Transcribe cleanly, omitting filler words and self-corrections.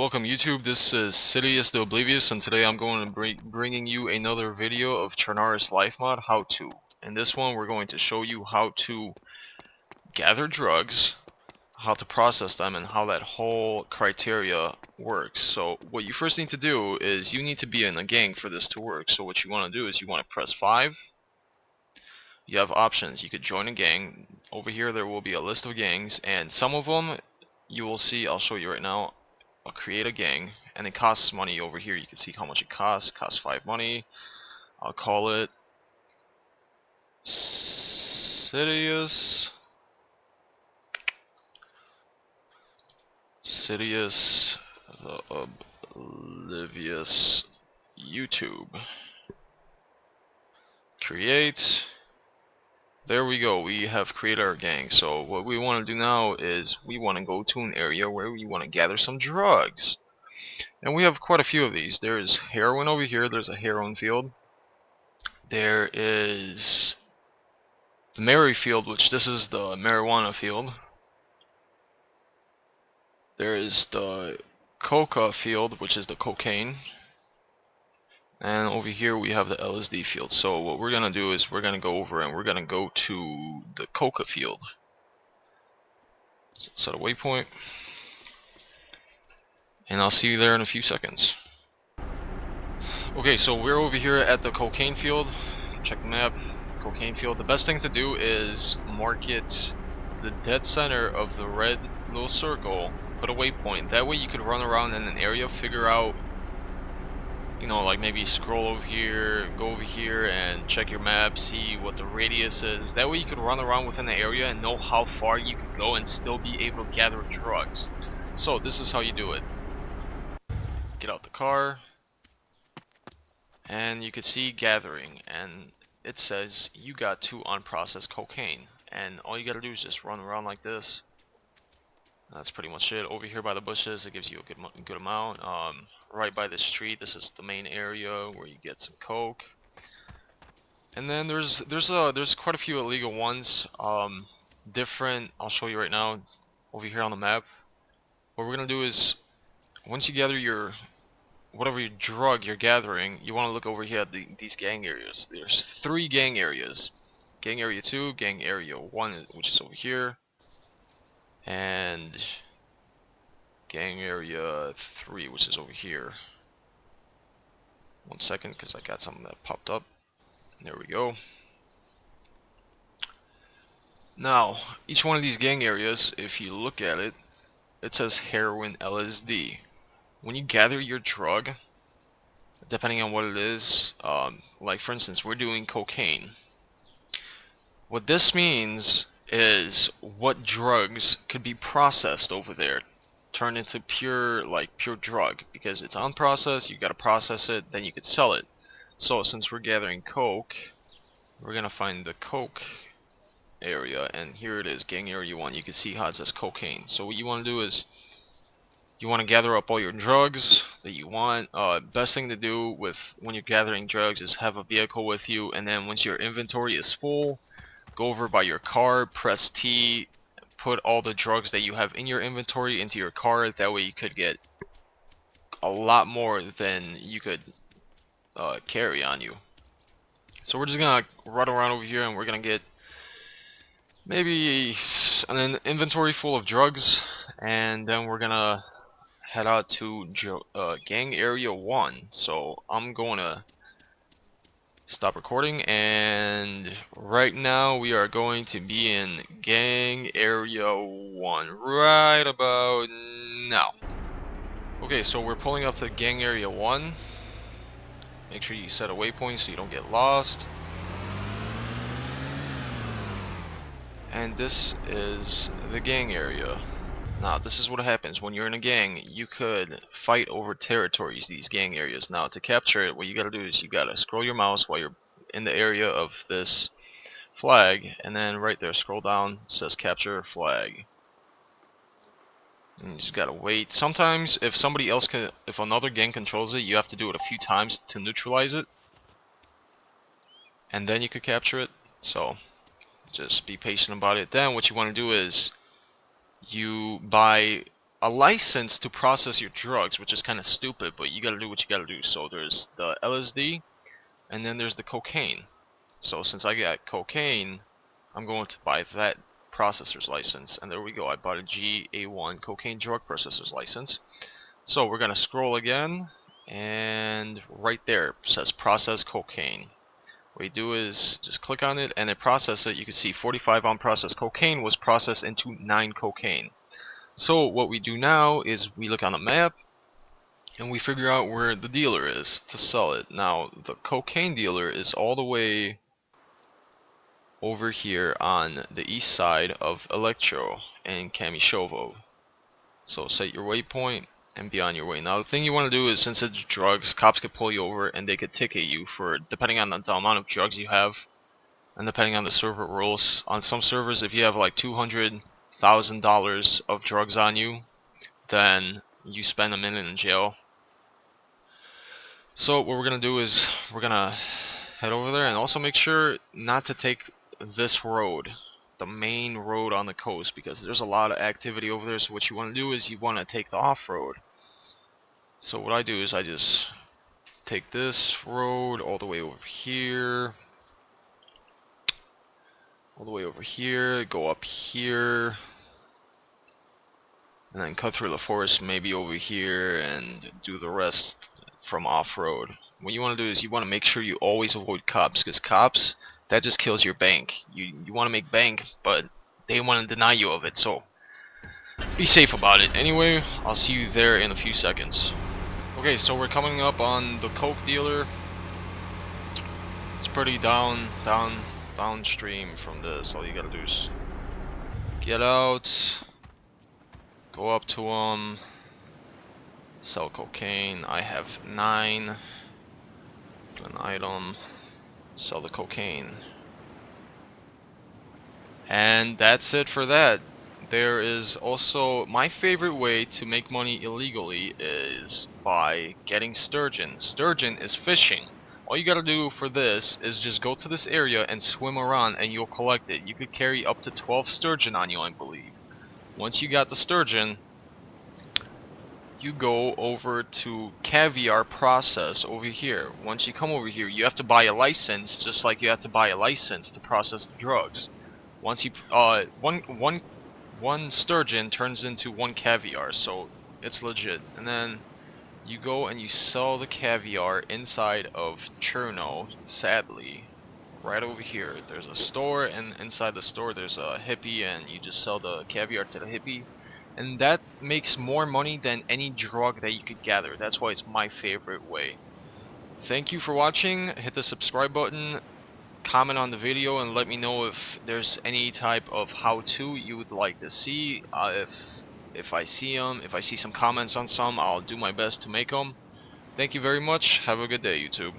Welcome YouTube, this is Sidious the Oblivious, and today I'm going to be bringing you another video of Chernarus life mod how to. In this one we're going to show you how to gather drugs, how to process them, and how that whole criteria works. So what you first need to do is you need to be in a gang for this to work. So what you want to do is you want to press 5. You have options. You could join a gang. Over here there will be a list of gangs, and some of them you will see, I'll show you right now. I'll create a gang, and it costs money. Over here you can see how much it costs. It costs 5 money. I'll call it Sidious the Oblivious YouTube. Create. There we go, we have created our gang. So what we want to do now is we want to go to an area where we want to gather some drugs. And we have quite a few of these. There is heroin over here, there's a heroin field. There is the Mary field, which this is the marijuana field. There is the coca field, which is the cocaine. And over here we have the LSD field. So what we're gonna do is we're gonna go over and we're gonna go to the coca field. So set a waypoint, and I'll see you there in a few seconds. Okay, so we're over here at the cocaine field. Check the map. Cocaine field. The best thing to do is mark it the dead center of the red little circle. Put a waypoint. That way you could run around in an area, figure out, you know, like maybe scroll over here, go over here and check your map, see what the radius is. That way you could run around within the area and know how far you could go and still be able to gather drugs. So this is how you do it. Get out the car, and you can see gathering, and it says you got 2 unprocessed cocaine, and all you gotta do is just run around like this. That's pretty much it. Over here by the bushes, it gives you a good amount. Right by the street, this is the main area where you get some coke. And then there's quite a few illegal ones. Different. I'll show you right now. Over here on the map. What we're gonna do is, once you gather your whatever your drug you're gathering, you want to look over here at these gang areas. There's 3 gang areas. Gang area 2, gang area 1, which is over here, and gang area 3, which is over here. 1 second, because I got something that popped up. There we go. Now, each one of these gang areas, if you look at it, it says heroin, LSD. When you gather your drug, depending on what it is, like for instance, we're doing cocaine. What this means is what drugs could be processed over there, turned into pure drug, because it's unprocessed. You gotta process it, then you could sell it. So since we're gathering coke, we're gonna find the coke area, and here it is, gang area 1. You can see how it says cocaine. So what you want to do is you want to gather up all your drugs that you want. Best thing to do when you're gathering drugs is have a vehicle with you, and then once your inventory is full, go over by your car, press T, put all the drugs that you have in your inventory into your car. That way you could get a lot more than you could carry on you. So we're just gonna run around over here and we're gonna get maybe an inventory full of drugs, and then we're gonna head out to gang area 1. So I'm going to stop recording, and right now we are going to be in gang area 1 right about now. Okay, so we're pulling up to gang area 1. Make sure you set a waypoint so you don't get lost. And this is the gang area. Now this is what happens when you're in a gang. You could fight over territories, these gang areas. Now to capture it, what you gotta do is you gotta scroll your mouse while you're in the area of this flag, and then right there scroll down, it says capture flag. And you just gotta wait. Sometimes if if another gang controls it, you have to do it a few times to neutralize it, and then you could capture it. So just be patient about it. Then what you want to do is you buy a license to process your drugs, which is kind of stupid, but you gotta do what you gotta do. So there's the LSD, and then there's the cocaine. So since I got cocaine, I'm going to buy that processor's license, and there we go. I bought a GA1 cocaine drug processor's license. So we're gonna scroll again, and right there it says process cocaine. What you do is just click on it and it processes it. You can see 45 unprocessed cocaine was processed into 9 cocaine. So what we do now is we look on the map and we figure out where the dealer is to sell it. Now the cocaine dealer is all the way over here on the east side of Electro and Kamishovo. So set your waypoint and be on your way. Now the thing you want to do is, since it's drugs, cops could pull you over and they could ticket you for, depending on the amount of drugs you have and depending on the server rules. On some servers, if you have like $200,000 of drugs on you, then you spend a minute in jail. So what we're gonna do is we're gonna head over there, and also make sure not to take this road, the main road on the coast, because there's a lot of activity over there. So what you want to do is you want to take the off-road. So what I do is I just take this road all the way over here, go up here, and then cut through the forest maybe over here and do the rest from off-road. What you want to do is you want to make sure you always avoid cops, because cops, that just kills your bank. You want to make bank, but they want to deny you of it, so be safe about it. Anyway, I'll see you there in a few seconds. Okay, so we're coming up on the coke dealer. It's pretty downstream from this. All you gotta do is get out, go up to them, sell cocaine. I have 9. An item, sell the cocaine. And that's it for that. There is also, my favorite way to make money illegally is by getting sturgeon. Sturgeon is fishing. All you gotta do for this is just go to this area and swim around and you'll collect it. You could carry up to 12 sturgeon on you, I believe. Once you got the sturgeon, you go over to caviar process over here. Once you come over here, you have to buy a license, just like you have to buy a license to process the drugs. Once you one sturgeon turns into 1 caviar, so it's legit. And then you go and you sell the caviar inside of Chernarus. Sadly, right over here there's a store, and inside the store there's a hippie, and you just sell the caviar to the hippie, and that makes more money than any drug that you could gather. That's why it's my favorite way. Thank you for watching. Hit the subscribe button, comment on the video, and let me know if there's any type of how-to you would like to see. If I see them, if I see some comments on some, I'll do my best to make them. Thank you very much. Have a good day, YouTube.